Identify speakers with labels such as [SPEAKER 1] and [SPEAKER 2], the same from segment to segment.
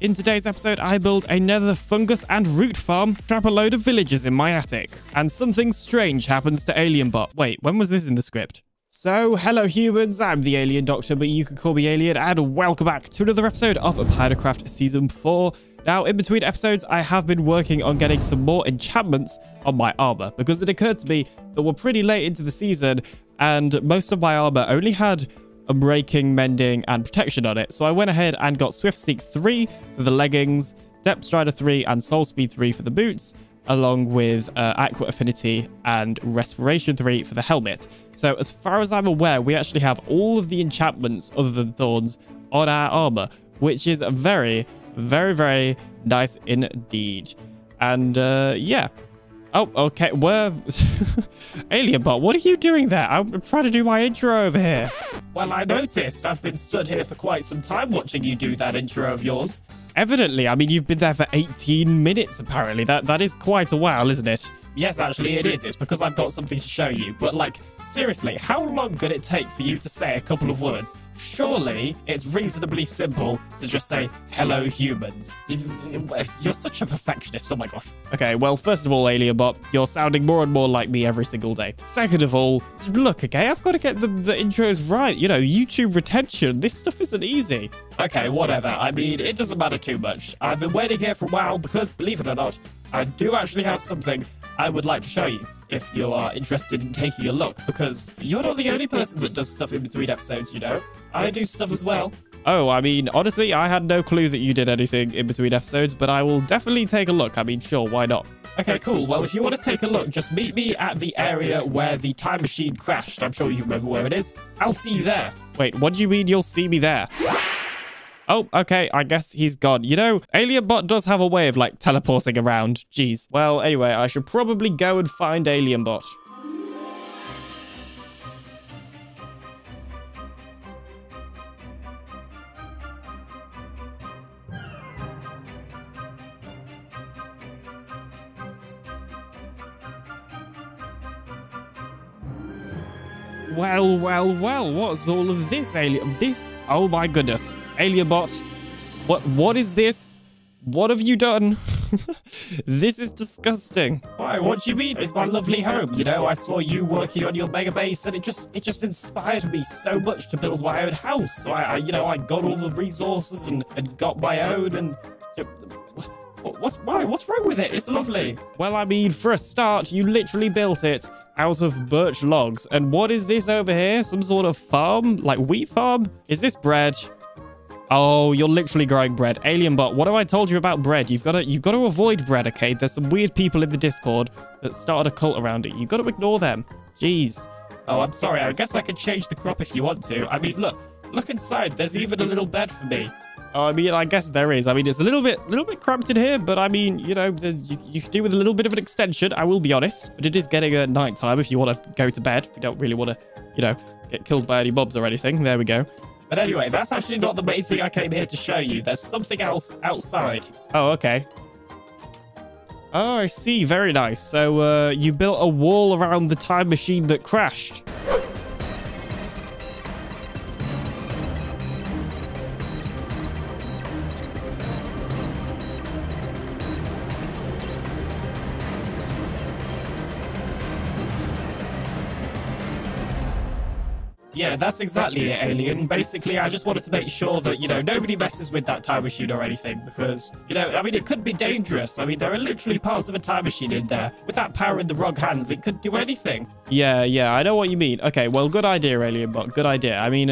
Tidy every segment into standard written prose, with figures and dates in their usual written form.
[SPEAKER 1] In today's episode, I build a nether fungus and root farm, trap a load of villagers in my attic, and something strange happens to AlienBot. Wait, when was this in the script? So, hello humans, I'm the AlienDoctor, but you can call me Alien, and welcome back to another episode of PinaCraft Season 4. Now, in between episodes, I have been working on getting some more enchantments on my armor, because it occurred to me that we're pretty late into the season, and most of my armor only had breaking, mending, and protection on it. So I went ahead and got Swift Sneak 3 for the leggings, Depth Strider 3, and Soul Speed 3 for the boots, along with Aqua Affinity and Respiration 3 for the helmet. So as far as I'm aware, we actually have all of the enchantments other than Thorns on our armor, which is very, very, very nice indeed. And yeah. Oh, okay. AlienBot, what are you doing there? I'm trying to do my intro over here.
[SPEAKER 2] Well, I noticed. I've been stood here for quite some time watching you do that intro of yours.
[SPEAKER 1] Evidently. I mean, you've been there for 18 minutes, apparently. That is quite a while, isn't it?
[SPEAKER 2] Yes, actually, it is. It's because I've got something to show you. But, like, seriously, how long could it take for you to say a couple of words? Surely it's reasonably simple to just say, hello, humans. You're such a perfectionist. Oh, my gosh.
[SPEAKER 1] Okay, well, first of all, AlienBot, you're sounding more and more like me every single day. Second of all, look, okay, I've got to get the intros right. You know, YouTube retention. This stuff isn't easy.
[SPEAKER 2] Okay, whatever. I mean, it doesn't matter too much. I've been waiting here for a while because, believe it or not, I do actually have something I would like to show you if you are interested in taking a look, because you're not the only person that does stuff in between episodes, you know. I do stuff as well.
[SPEAKER 1] Oh, I mean, honestly, I had no clue that you did anything in between episodes, but I will definitely take a look. I mean, sure, why not?
[SPEAKER 2] Okay, cool. Well, if you want to take a look, just meet me at the area where the time machine crashed. I'm sure you remember where it is. I'll see you there.
[SPEAKER 1] Wait, what do you mean you'll see me there? Oh, okay, I guess he's gone. You know, AlienBot does have a way of, like, teleporting around. Jeez. Well, anyway, I should probably go and find AlienBot. Well, what's all of this, oh my goodness. AlienBot, what is this? What have you done? This is disgusting.
[SPEAKER 2] Why, what do you mean? It's my lovely home, you know? I saw you working on your mega base, and it just inspired me so much to build my own house. So I got all the resources and got my own, and... What's wrong with it? It's lovely.
[SPEAKER 1] Well, I mean, for a start, you literally built it out of birch logs. And what is this over here? Some sort of farm? Like wheat farm? Is this bread? Oh, you're literally growing bread. AlienBot, what have I told you about bread? You've got to avoid bread, okay? There's some weird people in the Discord that started a cult around it. You've got to ignore them. Jeez.
[SPEAKER 2] Oh, I'm sorry. I guess I could change the crop if you want to. I mean, look inside. There's even a little bed for me.
[SPEAKER 1] Oh, I mean, I guess there is. I mean, it's a little bit cramped in here, but I mean, you know, you could do with a little bit of an extension, I will be honest. But it is getting at night time if you want to go to bed. You don't really want to, you know, get killed by any mobs or anything. There we go.
[SPEAKER 2] But anyway, that's actually not the main thing I came here to show you. There's something else outside.
[SPEAKER 1] Oh, okay. Oh, I see. Very nice. So, you built a wall around the time machine that crashed.
[SPEAKER 2] Yeah, that's exactly it, Alien. Basically, I just wanted to make sure that, you know, nobody messes with that time machine or anything, because, you know, I mean, it could be dangerous. I mean, there are literally parts of a time machine in there. With that power in the wrong hands, it could do anything.
[SPEAKER 1] Yeah, I know what you mean. Okay, well, good idea, AlienBot. Good idea. I mean,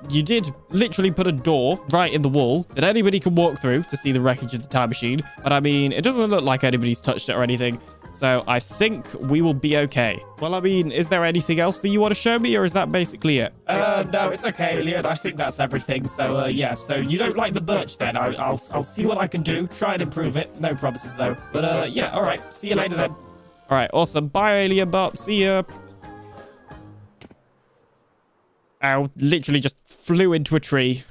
[SPEAKER 1] you did literally put a door right in the wall that anybody can walk through to see the wreckage of the time machine. But I mean, it doesn't look like anybody's touched it or anything. So I think we will be okay. Well, I mean, is there anything else that you want to show me, or is that basically it?
[SPEAKER 2] No, it's okay, Alien. I think that's everything. So, yeah. So you don't like the birch, then? I'll see what I can do. Try and improve it. No promises, though. But, yeah, all right. See you later, then.
[SPEAKER 1] All right, awesome. Bye, AlienBot. See ya. Ow, literally just flew into a tree.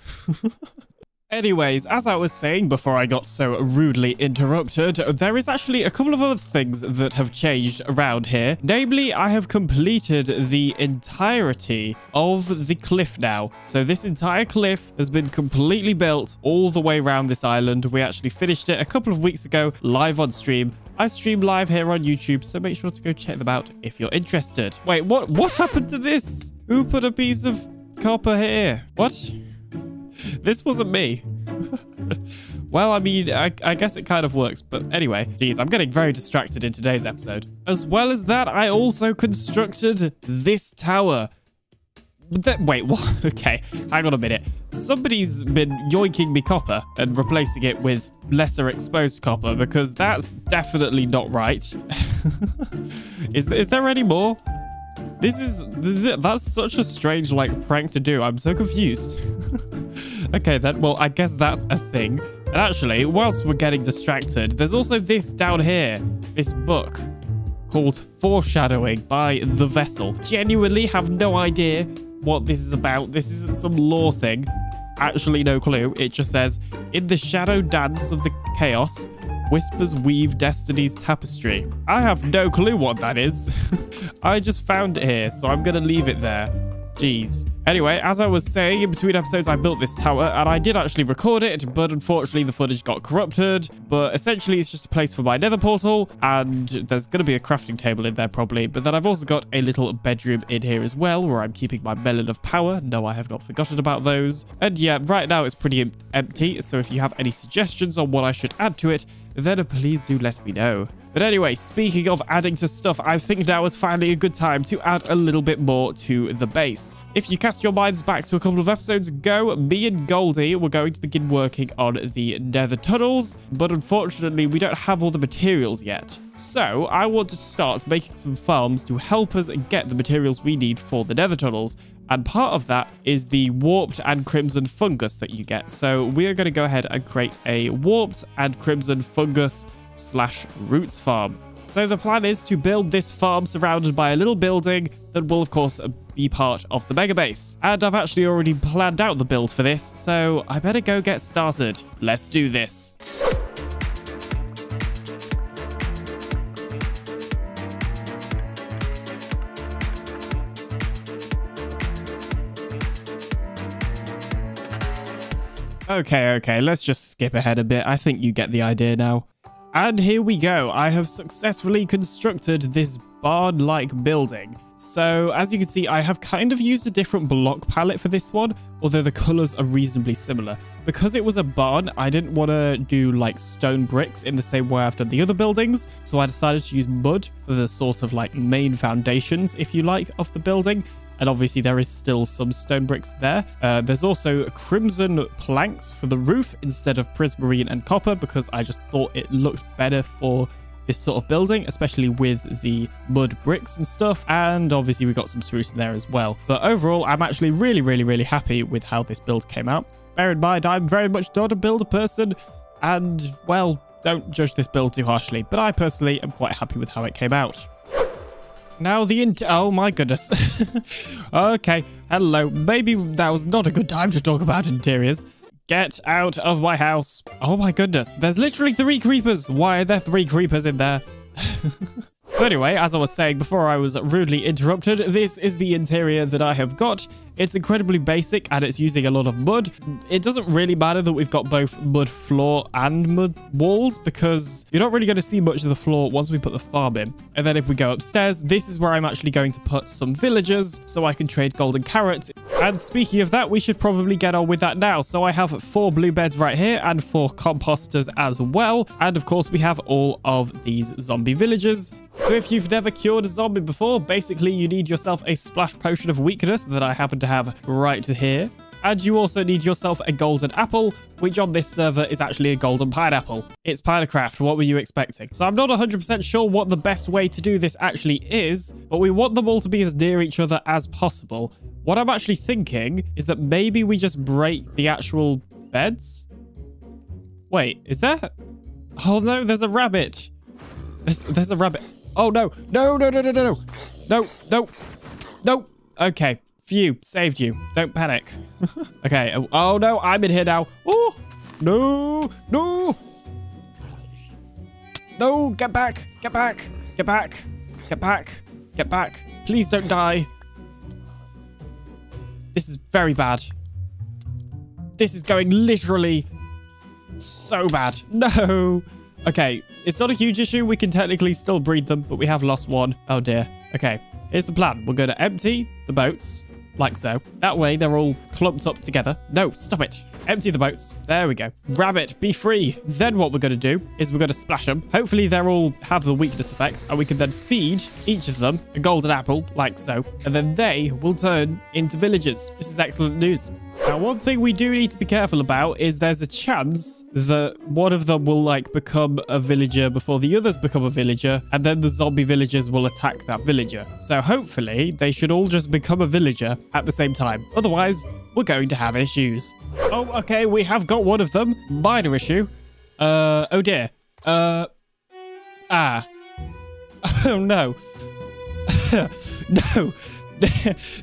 [SPEAKER 1] Anyways, as I was saying before I got so rudely interrupted, there is actually a couple of other things that have changed around here. Namely, I have completed the entirety of the cliff now. So this entire cliff has been completely built all the way around this island. We actually finished it a couple of weeks ago live on stream. I stream live here on YouTube, so make sure to go check them out if you're interested. Wait, what happened to this? Who put a piece of copper here? What? This wasn't me. Well, I mean, I guess it kind of works. But anyway, geez, I'm getting very distracted in today's episode. As well as that, I also constructed this tower. Wait, what? Okay, hang on a minute. Somebody's been yoinking me copper and replacing it with lesser exposed copper because that's definitely not right. Is there any more? That's such a strange, like, prank to do. I'm so confused. Okay, then, well, I guess that's a thing. And actually, whilst we're getting distracted, there's also this down here, this book called Foreshadowing by The Vessel. Genuinely have no idea what this is about. This isn't some lore thing. Actually, no clue. It just says, in the shadow dance of the chaos, whispers weave destiny's tapestry. I have no clue what that is. I just found it here, so I'm going to leave it there. Jeez. Anyway, as I was saying, in between episodes, I built this tower, and I did actually record it, but unfortunately, the footage got corrupted. But essentially, it's just a place for my nether portal, and there's going to be a crafting table in there, probably. But then I've also got a little bedroom in here as well, where I'm keeping my melon of power. No, I have not forgotten about those. And yeah, right now, it's pretty empty, so if you have any suggestions on what I should add to it, then please do let me know. But anyway, speaking of adding to stuff, I think now is finally a good time to add a little bit more to the base. If you cast your minds back to a couple of episodes ago, me and Goldie were going to begin working on the nether tunnels, but unfortunately, we don't have all the materials yet. So I wanted to start making some farms to help us get the materials we need for the nether tunnels. And part of that is the warped and crimson fungus that you get. So we are going to go ahead and create a warped and crimson fungus / roots farm. So the plan is to build this farm surrounded by a little building that will of course be part of the mega base. And I've actually already planned out the build for this, so I better go get started. Let's do this. Okay, let's just skip ahead a bit. I think you get the idea now. And here we go. I have successfully constructed this barn-like building. So as you can see, I have kind of used a different block palette for this one, although the colors are reasonably similar. Because it was a barn, I didn't want to do like stone bricks in the same way I've done the other buildings. So I decided to use mud for the sort of like main foundations, if you like, of the building. And obviously there is still some stone bricks there. There's also crimson planks for the roof instead of prismarine and copper because I just thought it looked better for this sort of building, especially with the mud bricks and stuff. And obviously we got some spruce in there as well. But overall, I'm actually really happy with how this build came out. Bear in mind, I'm very much not a builder person. And, well, don't judge this build too harshly. But I personally am quite happy with how it came out. Now oh my goodness. Okay, hello. Maybe that was not a good time to talk about interiors. Get out of my house. Oh my goodness, there's literally 3 creepers. Why are there 3 creepers in there? So anyway, as I was saying before I was rudely interrupted, this is the interior that I have got. It's incredibly basic and it's using a lot of mud. It doesn't really matter that we've got both mud floor and mud walls because you're not really going to see much of the floor once we put the farm in. And then if we go upstairs, this is where I'm actually going to put some villagers so I can trade golden carrots. And speaking of that, we should probably get on with that now. So I have 4 blue beds right here and 4 composters as well. And of course, we have all of these zombie villagers. So if you've never cured a zombie before, basically you need yourself a splash potion of weakness that I happen to have right here. And you also need yourself a golden apple, which on this server is actually a golden pineapple. It's PinaCraft, what were you expecting? So I'm not 100% sure what the best way to do this actually is, but we want them all to be as near each other as possible. What I'm actually thinking is that maybe we just break the actual beds? Wait, is there? Oh no, there's a rabbit. There's a rabbit. Oh no, no. Okay, Phew, saved you. Don't panic. Okay. Oh, no, I'm in here now. Oh, no, no. No, get back, get back, get back, get back, get back. Please don't die. This is very bad. This is going literally so bad. No. Okay, it's not a huge issue. We can technically still breed them, but we have lost one. Oh dear. Okay, here's the plan. We're going to empty the boats like so. That way they're all clumped up together. No, stop it. Empty the boats. There we go. Rabbit, be free. Then what we're going to do is we're going to splash them. Hopefully they'll all have the weakness effects, and we can then feed each of them a golden apple like so. And then they will turn into villagers. This is excellent news. Now, one thing we do need to be careful about is there's a chance that one of them will like become a villager before the others become a villager, and then the zombie villagers will attack that villager. So hopefully they should all just become a villager at the same time. Otherwise, we're going to have issues. Oh, okay, we have got one of them. Minor issue. Oh dear. Oh no. No.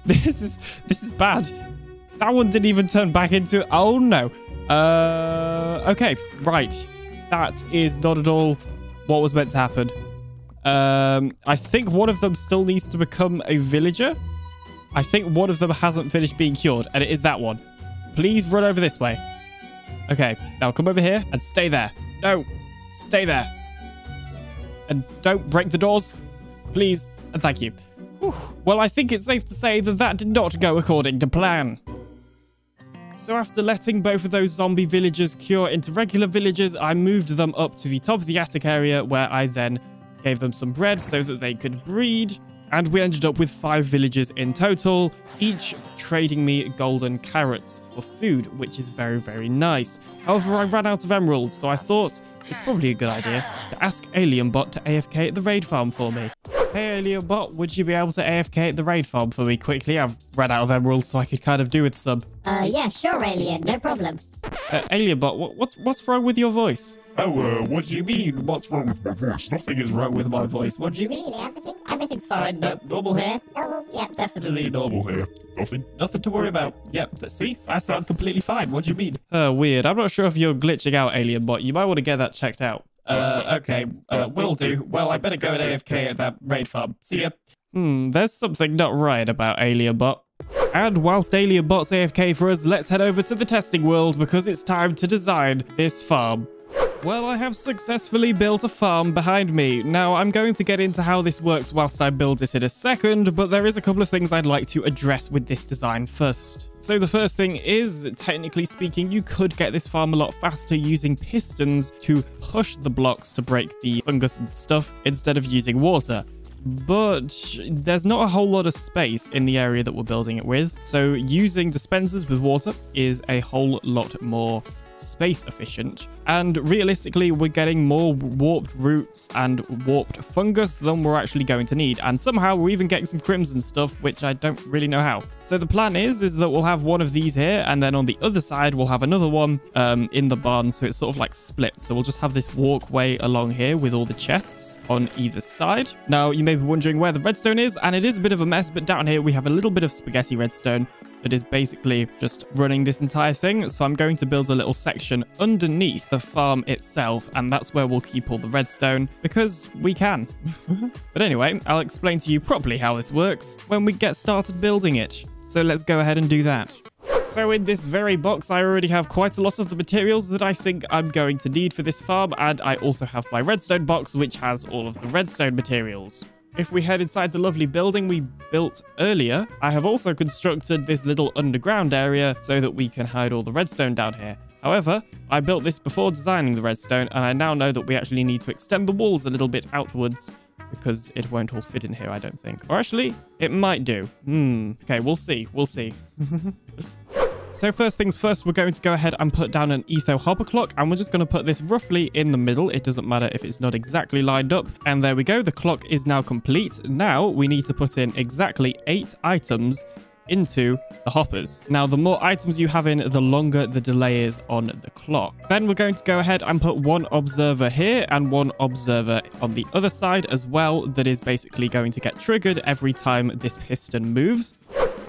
[SPEAKER 1] This is bad. That one didn't even turn back into... Oh, no. Okay, right. That is not at all what was meant to happen. I think one of them still needs to become a villager. I think one of them hasn't finished being cured, and it is that one. Please run over this way. Okay, now come over here and stay there. No, stay there. And don't break the doors, please, and thank you. Whew. Well, I think it's safe to say that that did not go according to plan. So after letting both of those zombie villagers cure into regular villagers, I moved them up to the top of the attic area, where I then gave them some bread so that they could breed. And we ended up with 5 villagers in total, each trading me golden carrots for food, which is very, very nice. However, I ran out of emeralds, so I thought it's probably a good idea to ask AlienBot to AFK at the raid farm for me. Hey AlienBot, would you be able to AFK at the raid farm for me quickly? I've run out of emeralds, so I could kind of do with some.
[SPEAKER 3] Yeah, sure, Alien, no problem.
[SPEAKER 1] AlienBot, what's wrong with your voice?
[SPEAKER 2] Oh, what do you mean? What's wrong with my voice? Nothing is wrong with my voice. What do you mean?
[SPEAKER 3] Really, everything's fine.
[SPEAKER 2] No, normal hair?
[SPEAKER 3] Oh, yeah,
[SPEAKER 2] Definitely normal hair. Nothing to worry about. Yep, see? I sound completely fine. What do you mean?
[SPEAKER 1] Weird. I'm not sure if you're glitching out, AlienBot. You might want to get that checked out.
[SPEAKER 2] Okay. Will do. Well, I better go at AFK at that raid farm. See ya.
[SPEAKER 1] There's something not right about AlienBot. And whilst AlienBot's AFK for us, let's head over to the testing world because it's time to design this farm. Well, I have successfully built a farm behind me. Now, I'm going to get into how this works whilst I build it in a second, but there is a couple of things I'd like to address with this design first. So the first thing is, technically speaking, you could get this farm a lot faster using pistons to push the blocks to break the fungus and stuff instead of using water. But there's not a whole lot of space in the area that we're building it with, so using dispensers with water is a whole lot more space efficient, and realistically we're getting more warped roots and warped fungus than we're actually going to need, and somehow we're even getting some crimson stuff, which I don't really know how. So the plan is that we'll have one of these here, and then on the other side we'll have another one in the barn, so it's sort of like split. So we'll just have this walkway along here with all the chests on either side. Now you may be wondering where the redstone is, and it is a bit of a mess, but down here we have a little bit of spaghetti redstone that is basically just running this entire thing. So I'm going to build a little section underneath the farm itself, and that's where we'll keep all the redstone because we can. But anyway, I'll explain to you properly how this works when we get started building it. So let's go ahead and do that. So in this very box, I already have quite a lot of the materials that I think I'm going to need for this farm, and I also have my redstone box, which has all of the redstone materials. If we head inside the lovely building we built earlier, I have also constructed this little underground area so that we can hide all the redstone down here. However, I built this before designing the redstone, and I now know that we actually need to extend the walls a little bit outwards because it won't all fit in here, I don't think. Or actually, it might do. Okay, we'll see. We'll see. So first things first, we're going to go ahead and put down an etho hopper clock, and we're just going to put this roughly in the middle. It doesn't matter if it's not exactly lined up. And there we go. The clock is now complete. Now we need to put in exactly 8 items into the hoppers. Now, the more items you have in, the longer the delay is on the clock. Then we're going to go ahead and put 1 observer here and 1 observer on the other side as well. That is basically going to get triggered every time this piston moves.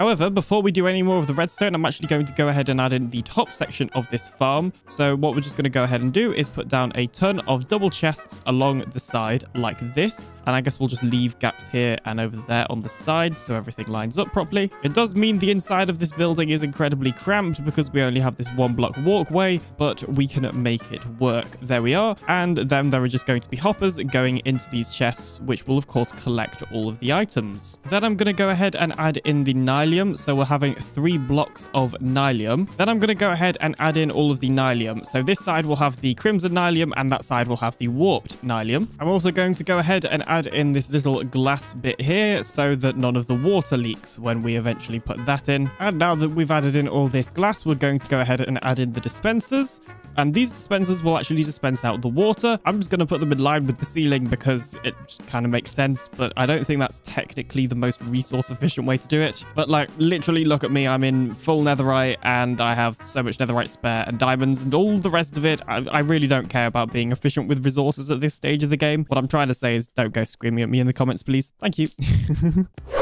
[SPEAKER 1] However, before we do any more of the redstone, I'm actually going to go ahead and add in the top section of this farm. So what we're just going to go ahead and do is put down a ton of double chests along the side like this. And I guess we'll just leave gaps here and over there on the side so everything lines up properly. It does mean the inside of this building is incredibly cramped because we only have this 1 block walkway, but we can make it work. There we are. And then there are just going to be hoppers going into these chests, which will of course collect all of the items. Then I'm going to go ahead and add in the nylium. So we're having 3 blocks of nylium. Then I'm going to go ahead and add in all of the nylium. So this side will have the crimson nylium and that side will have the warped nylium. I'm also going to go ahead and add in this little glass bit here so that none of the water leaks when we eventually put that in. And now that we've added in all this glass, we're going to go ahead and add in the dispensers. And these dispensers will actually dispense out the water. I'm just going to put them in line with the ceiling because it just kind of makes sense, but I don't think that's technically the most resource efficient way to do it. But like, literally look at me. I'm in full netherite and I have so much netherite spare and diamonds and all the rest of it. I really don't care about being efficient with resources at this stage of the game. What I'm trying to say is don't go screaming at me in the comments, please. Thank you.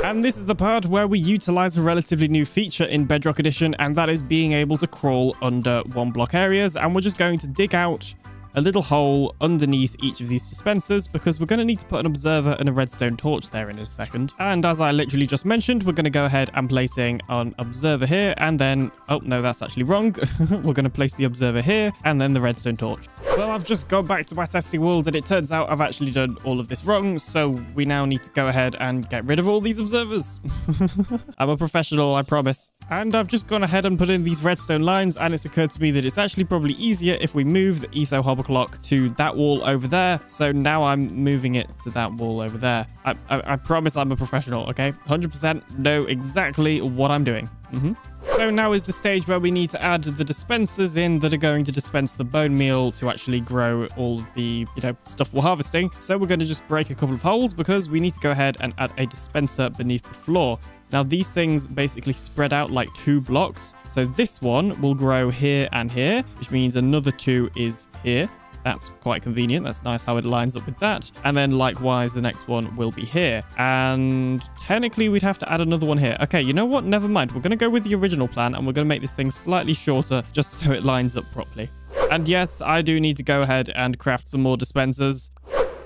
[SPEAKER 1] And this is the part where we utilize a relatively new feature in Bedrock Edition, and that is being able to crawl under 1 block areas. And we're just going to dig out a little hole underneath each of these dispensers because we're going to need to put an observer and a redstone torch there in a second. And as I literally just mentioned, we're going to go ahead and placing an observer here and then, oh no, that's actually wrong. We're going to place the observer here and then the redstone torch. Well, I've just gone back to my testing world and it turns out I've actually done all of this wrong. So we now need to go ahead and get rid of all these observers. I'm a professional, I promise. And I've just gone ahead and put in these redstone lines, and it's occurred to me that it's actually probably easier if we move the etho hover clock to that wall over there. So now I'm moving it to that wall over there. I promise I'm a professional, okay? 100% know exactly what I'm doing. So now is the stage where we need to add the dispensers in that are going to dispense the bone meal to actually grow all of the, stuff we're harvesting. So we're going to just break a couple of holes because we need to go ahead and add a dispenser beneath the floor. Now, these things basically spread out like 2 blocks. So this one will grow here and here, which means another 2 is here. That's quite convenient. That's nice how it lines up with that. And then likewise, the next one will be here. And technically, we'd have to add another one here. Okay, you know what? Never mind. We're going to go with the original plan and we're going to make this thing slightly shorter just so it lines up properly. And yes, I do need to go ahead and craft some more dispensers.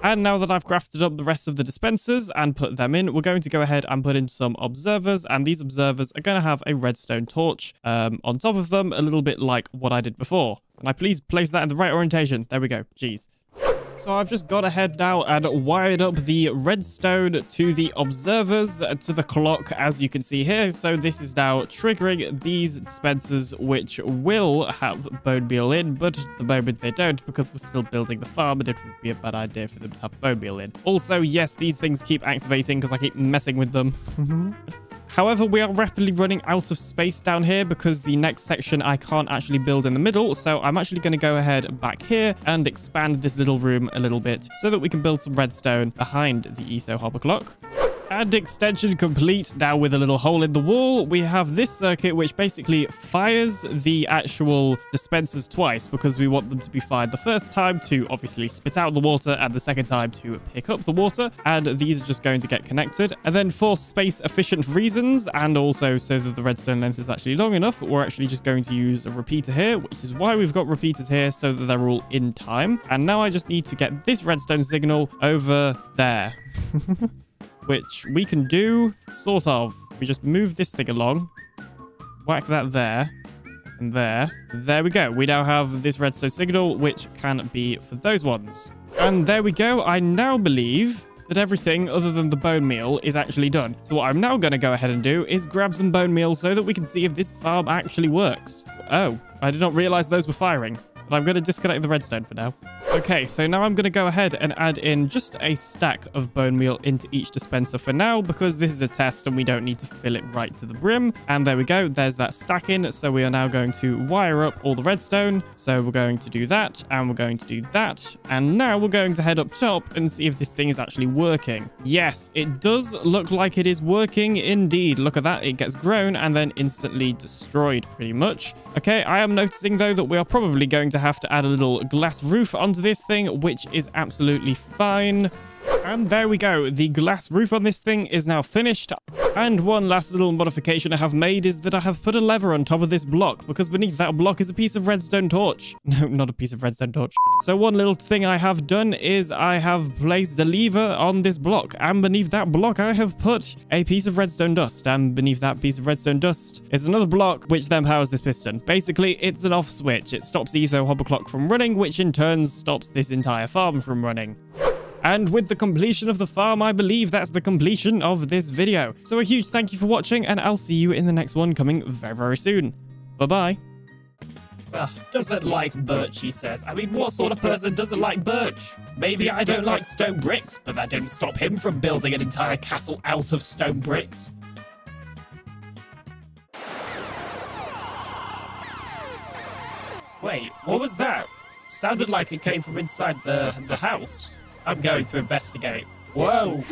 [SPEAKER 1] And now that I've crafted up the rest of the dispensers and put them in, we're going to go ahead and put in some observers. And these observers are going to have a redstone torch on top of them, a little bit like what I did before. Can I please place that in the right orientation? There we go. Jeez. So I've just gone ahead now and wired up the redstone to the observers to the clock, as you can see here. So this is now triggering these dispensers, which will have bone meal in, but at the moment they don't because we're still building the farm and it would be a bad idea for them to have bone meal in. Also, yes, these things keep activating because I keep messing with them. However, we are rapidly running out of space down here because the next section I can't actually build in the middle. So I'm actually going to go ahead back here and expand this little room a little bit so that we can build some redstone behind the etho hover clock. And extension complete. Now with a little hole in the wall, we have this circuit which basically fires the actual dispensers twice because we want them to be fired the first time to obviously spit out the water and the second time to pick up the water. And these are just going to get connected. And then for space efficient reasons and also so that the redstone length is actually long enough, we're actually just going to use a repeater here, which is why we've got repeaters here so that they're all in time. And now I just need to get this redstone signal over there. Which we can do, sort of. We just move this thing along, whack that there, and there. There we go. We now have this redstone signal, which can be for those ones. And there we go. I now believe that everything other than the bone meal is actually done. So what I'm now going to go ahead and do is grab some bone meal so that we can see if this farm actually works. Oh, I did not realize those were firing. But I'm going to disconnect the redstone for now. Okay, so now I'm going to go ahead and add in just a stack of bone meal into each dispenser for now because this is a test and we don't need to fill it right to the brim. And there we go. There's that stack in. So we are now going to wire up all the redstone. So we're going to do that and we're going to do that. And now we're going to head up top and see if this thing is actually working. Yes, it does look like it is working indeed. Look at that. It gets grown and then instantly destroyed pretty much. Okay, I am noticing though that we are probably going to have to add a little glass roof onto this thing, which is absolutely fine. And there we go. The glass roof on this thing is now finished. And one last little modification I have made is that I have put a lever on top of this block because beneath that block is a piece of redstone torch. No, not a piece of redstone torch. So one little thing I have done is I have placed a lever on this block, and beneath that block I have put a piece of redstone dust, and beneath that piece of redstone dust is another block which then powers this piston. Basically, it's an off switch. It stops the Etho hopper clock from running, which in turn stops this entire farm from running. And with the completion of the farm, I believe that's the completion of this video. So a huge thank you for watching, and I'll see you in the next one coming very, very soon. Bye-bye.
[SPEAKER 2] Doesn't like birch, he says. I mean, what sort of person doesn't like birch? Maybe I don't like stone bricks, but that didn't stop him from building an entire castle out of stone bricks. Wait, what was that? Sounded like it came from inside the house. I'm going to investigate. Whoa!